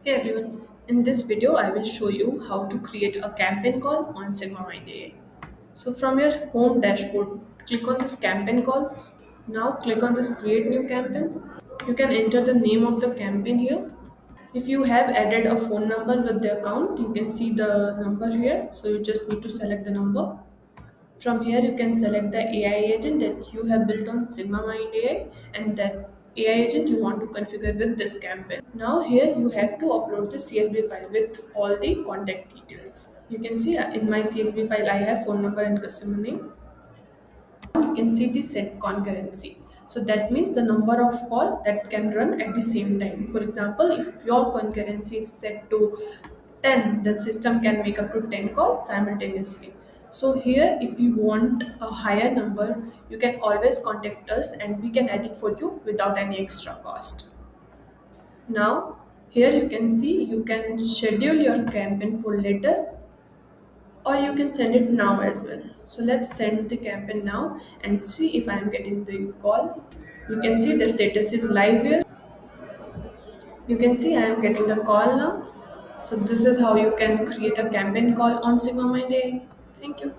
Hey everyone, in this video I will show you how to create a campaign call on SigmaMind AI. So from your home dashboard, click on this campaign call. Now click on this create new campaign. You can enter the name of the campaign here. If you have added a phone number with the account, you can see the number here. So you just need to select the number. From here, you can select the AI agent that you have built on SigmaMind AI and that AI agent you want to configure with this campaign. Now here you have to upload the CSV file with all the contact details. You can see in my CSV file I have phone number and customer name. You can see the set concurrency. So that means the number of call that can run at the same time. For example, if your concurrency is set to 10, then system can make up to 10 calls simultaneously. So here, if you want a higher number, you can always contact us and we can add it for you without any extra cost. Now, here you can see you can schedule your campaign for later or you can send it now as well. So let's send the campaign now and see if I am getting the call. You can see the status is live here. You can see I am getting the call now. So this is how you can create a campaign call on SigmaMind AI. Thank you.